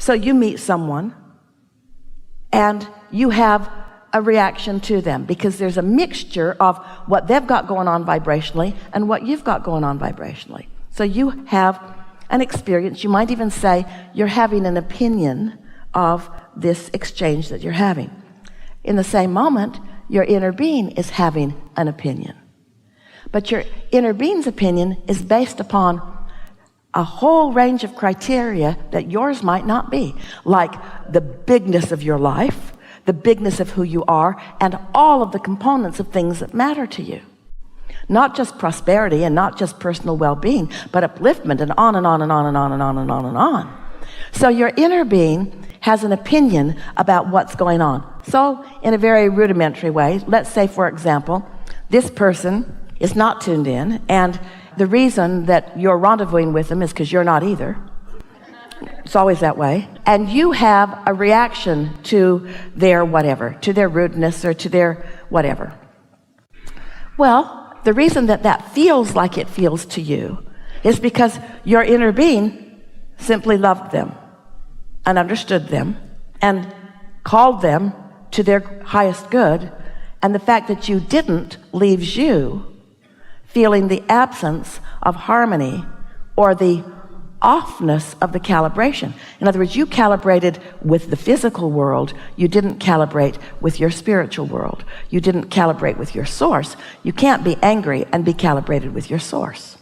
So you meet someone and you have a reaction to them because there's a mixture of what they've got going on vibrationally and what you've got going on vibrationally. So you have an experience. You might even say you're having an opinion of this exchange that you're having. In the same moment, your inner being is having an opinion. But your inner being's opinion is based upon a whole range of criteria that yours might not be, like the bigness of your life, the bigness of who you are, and all of the components of things that matter to you. Not just prosperity and not just personal well-being, but upliftment and on and on and on and on and on and on and on. So your inner being has an opinion about what's going on. So in a very rudimentary way, let's say, for example, this person is not tuned in, and the reason that you're rendezvousing with them is because you're not either. It's always that way. And you have a reaction to their whatever, to their rudeness or to their whatever. Well, the reason that that feels like it feels to you is because your inner being simply loved them and understood them and called them to their highest good. And the fact that you didn't leaves you feeling the absence of harmony or the offness of the calibration. In other words, you calibrated with the physical world. You didn't calibrate with your spiritual world. You didn't calibrate with your source. You can't be angry and be calibrated with your source.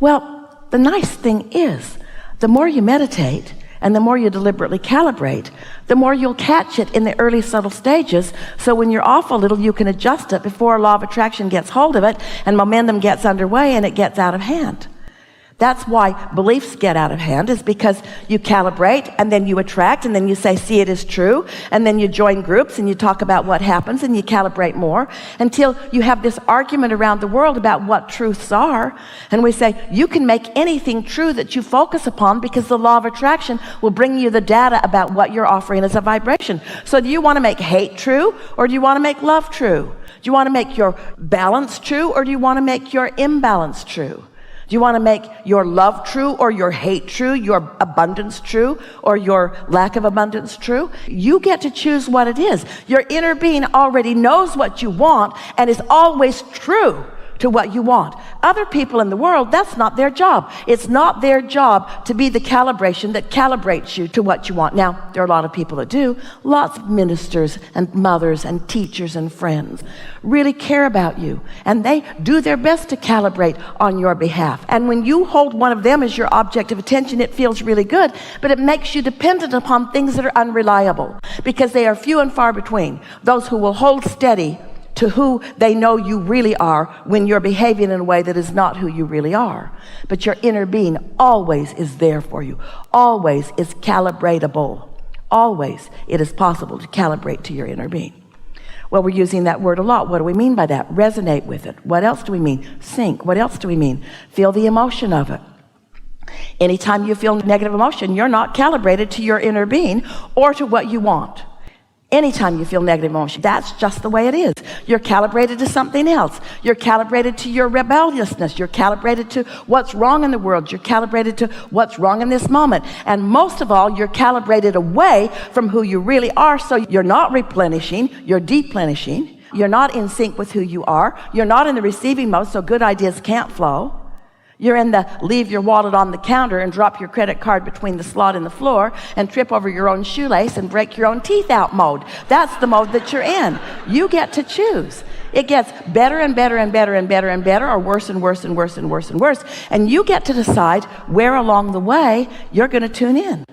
Well, the nice thing is, the more you meditate and the more you deliberately calibrate, the more you'll catch it in the early subtle stages. So when you're off a little, you can adjust it before law of attraction gets hold of it and momentum gets underway and it gets out of hand. That's why beliefs get out of hand, is because you calibrate and then you attract and then you say, see, it is true. And then you join groups and you talk about what happens and you calibrate more until you have this argument around the world about what truths are. And we say, you can make anything true that you focus upon because the law of attraction will bring you the data about what you're offering as a vibration. So do you want to make hate true or do you want to make love true? Do you want to make your balance true or do you want to make your imbalance true? Do you want to make your love true or your hate true, your abundance true or your lack of abundance true? You get to choose what it is. Your inner being already knows what you want and is always true to what you want. Other people in the world, that's not their job. It's not their job to be the calibration that calibrates you to what you want. Now, there are a lot of people that do. Lots of ministers and mothers and teachers and friends really care about you, and they do their best to calibrate on your behalf. And when you hold one of them as your object of attention, it feels really good, but it makes you dependent upon things that are unreliable because they are few and far between. Those who will hold steady to who they know you really are when you're behaving in a way that is not who you really are. But your inner being always is there for you. Always is calibratable. Always it is possible to calibrate to your inner being. Well, we're using that word a lot. What do we mean by that? Resonate with it. What else do we mean? Sync. What else do we mean? Feel the emotion of it. Anytime you feel negative emotion, you're not calibrated to your inner being or to what you want. Anytime you feel negative emotion, that's just the way it is. You're calibrated to something else. You're calibrated to your rebelliousness. You're calibrated to what's wrong in the world. You're calibrated to what's wrong in this moment. And most of all, you're calibrated away from who you really are. So you're not replenishing, you're deplenishing. You're not in sync with who you are. You're not in the receiving mode, so good ideas can't flow. You're in the leave your wallet on the counter and drop your credit card between the slot and the floor and trip over your own shoelace and break your own teeth out mode. That's the mode that you're in. You get to choose. It gets better and better and better and better and better, or worse and worse and worse and worse and worse. And you get to decide where along the way you're going to tune in.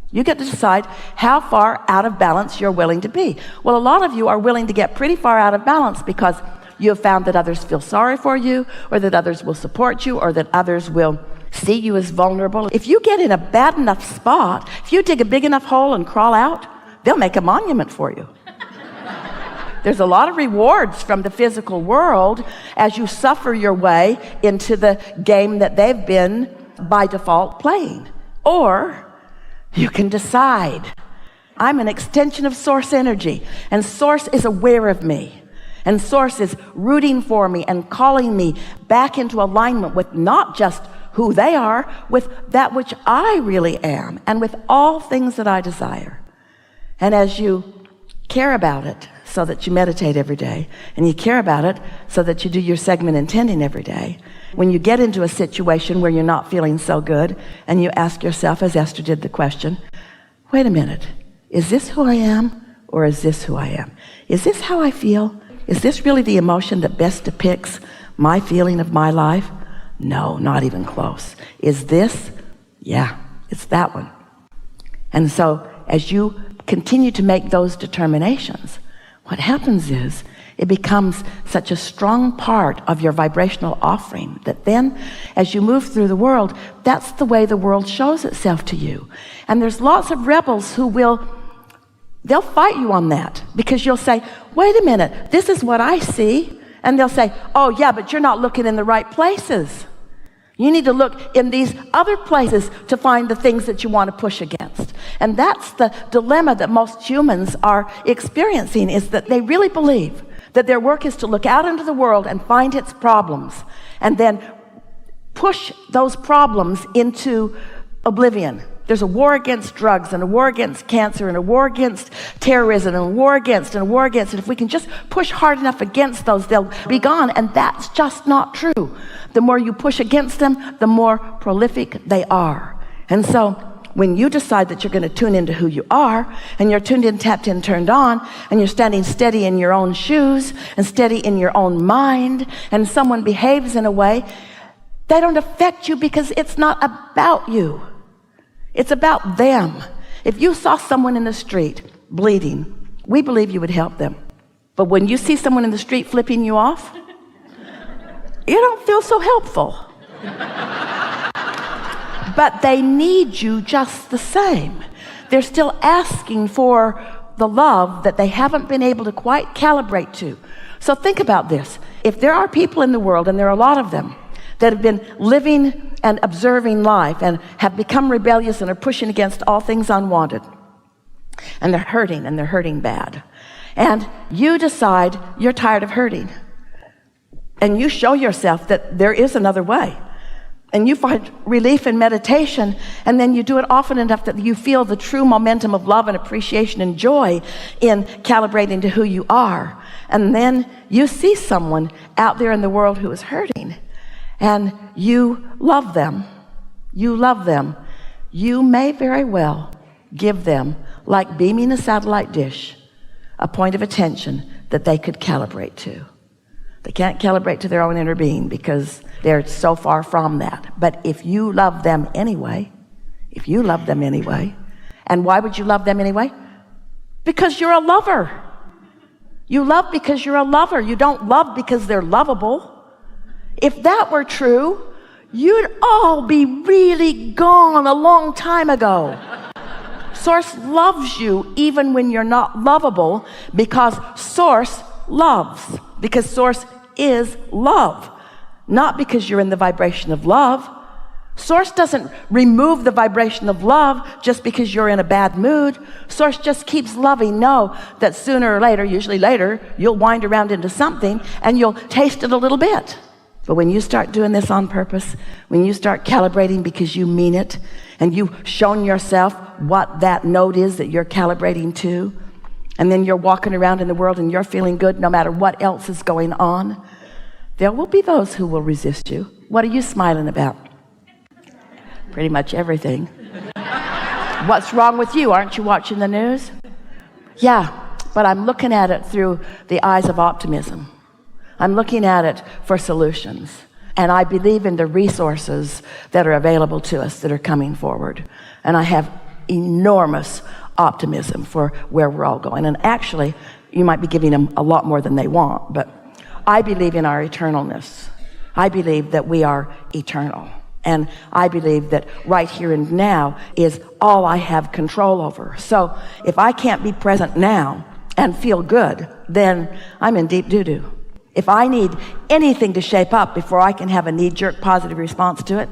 You get to decide how far out of balance you're willing to be. Well, a lot of you are willing to get pretty far out of balance because you have found that others feel sorry for you, or that others will support you, or that others will see you as vulnerable. If you get in a bad enough spot, if you dig a big enough hole and crawl out, they'll make a monument for you. There's a lot of rewards from the physical world as you suffer your way into the game that they've been by default playing. Or you can decide, I'm an extension of source energy, and source is aware of me. And source is rooting for me and calling me back into alignment with not just who they are with that which I really am, and with all things that I desire. And as you care about it so that you meditate every day, and you care about it so that you do your segment intending every day, when you get into a situation where you're not feeling so good, and you ask yourself, as Esther did, the question, wait a minute, is this who I am, or is this who I am? Is this how I feel? Is this really the emotion that best depicts my feeling of my life? No, not even close. Is this? Yeah, it's that one. And so as you continue to make those determinations, what happens is it becomes such a strong part of your vibrational offering that then as you move through the world, that's the way the world shows itself to you. And there's lots of rebels who they'll fight you on that, because you'll say, wait a minute, this is what I see. And they'll say, oh yeah, but you're not looking in the right places. You need to look in these other places to find the things that you want to push against. And that's the dilemma that most humans are experiencing, is that they really believe that their work is to look out into the world and find its problems, and then push those problems into oblivion. There's a war against drugs, and a war against cancer, and a war against terrorism, and a war against, and a war against. And if we can just push hard enough against those, they'll be gone. And that's just not true. The more you push against them, the more prolific they are. And so when you decide that you're going to tune into who you are, and you're tuned in, tapped in, turned on, and you're standing steady in your own shoes and steady in your own mind, and someone behaves in a way, they don't affect you, because it's not about you. It's about them. If you saw someone in the street bleeding, we believe you would help them. But when you see someone in the street flipping you off, you don't feel so helpful. But they need you just the same. They're still asking for the love that they haven't been able to quite calibrate to. So think about this. If there are people in the world, and there are a lot of them, that have been living and observing life and have become rebellious and are pushing against all things unwanted, and they're hurting bad, and you decide you're tired of hurting, and you show yourself that there is another way, and you find relief in meditation, and then you do it often enough that you feel the true momentum of love and appreciation and joy in calibrating to who you are, and then you see someone out there in the world who is hurting, and you love them. You may very well give them, like beaming a satellite dish, a point of attention that they could calibrate to. They can't calibrate to their own inner being, because they're so far from that. But if you love them anyway, and why would you love them anyway? Because you're a lover. You love because you're a lover. You don't love because they're lovable. If that were true, you'd all be really gone a long time ago. Source loves you even when you're not lovable, because Source loves. Because Source is love. Not because you're in the vibration of love. Source doesn't remove the vibration of love just because you're in a bad mood. Source just keeps loving. Know that sooner or later, usually later, you'll wind around into something and you'll taste it a little bit. But when you start doing this on purpose, when you start calibrating because you mean it, and you've shown yourself what that note is that you're calibrating to, and then you're walking around in the world and you're feeling good no matter what else is going on, there will be those who will resist you. What are you smiling about? Pretty much everything. What's wrong with you? Aren't you watching the news? Yeah, but I'm looking at it through the eyes of optimism. I'm looking at it for solutions. And I believe in the resources that are available to us that are coming forward. And I have enormous optimism for where we're all going. And actually, you might be giving them a lot more than they want, but I believe in our eternalness. I believe that we are eternal. And I believe that right here and now is all I have control over. So if I can't be present now and feel good, then I'm in deep doo-doo. If I need anything to shape up before I can have a knee-jerk positive response to it,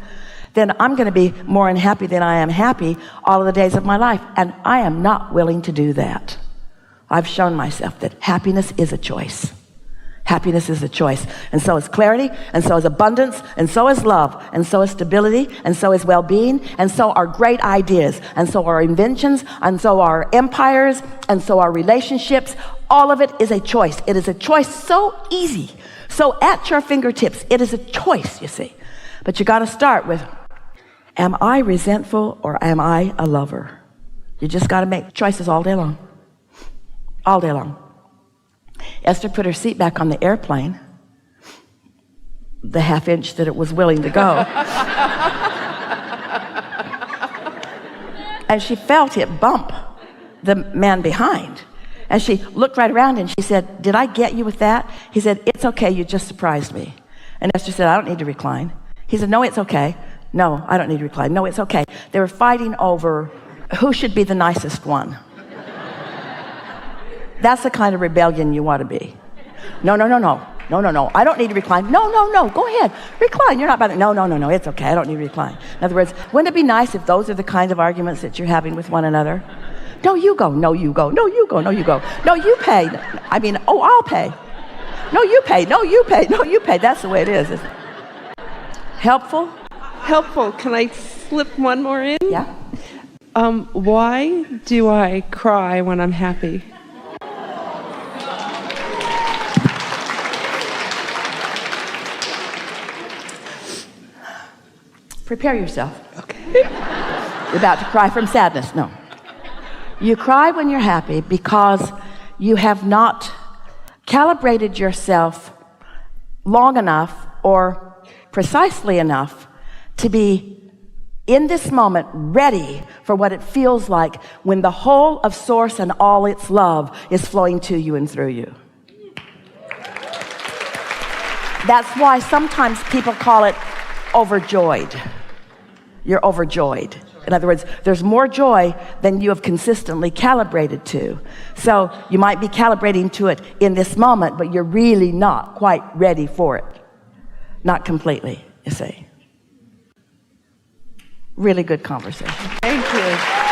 then I'm going to be more unhappy than I am happy all of the days of my life. And I am not willing to do that. I've shown myself that happiness is a choice. Happiness is a choice. And so is clarity, and so is abundance, and so is love, and so is stability, and so is well-being, and so are great ideas, and so are inventions, and so are empires, and so are relationships. All of it is a choice. It is a choice so easy, so at your fingertips. It is a choice, you see. But you got to start with, am I resentful or am I a lover? You just got to make choices all day long. All day long. Esther put her seat back on the airplane, the half inch that it was willing to go. And she felt it bump the man behind. And she looked right around and she said, did I get you with that? He said, it's okay, you just surprised me. And Esther said, I don't need to recline. He said, no, it's okay. No, I don't need to recline. No, it's okay. They were fighting over who should be the nicest one. That's the kind of rebellion you want to be. No. I don't need to recline. No. Go ahead. Recline. You're not bothered. No. It's okay. I don't need to recline. In other words, wouldn't it be nice if those are the kind of arguments that you're having with one another? No, you go. No, you go. No, you go. No, you go. No, you pay. I mean, I'll pay. No, you pay. No, you pay. No, you pay. That's the way it is. Isn't it? Helpful? Helpful. Can I slip one more in? Yeah. Why do I cry when I'm happy? Prepare yourself. Okay. You're about to cry from sadness. No. You cry when you're happy because you have not calibrated yourself long enough or precisely enough to be in this moment ready for what it feels like when the whole of Source and all its love is flowing to you and through you. That's why sometimes people call it overjoyed. You're overjoyed. In other words, there's more joy than you have consistently calibrated to. So you might be calibrating to it in this moment, but you're really not quite ready for it. Not completely, you see. Really good conversation. Thank you.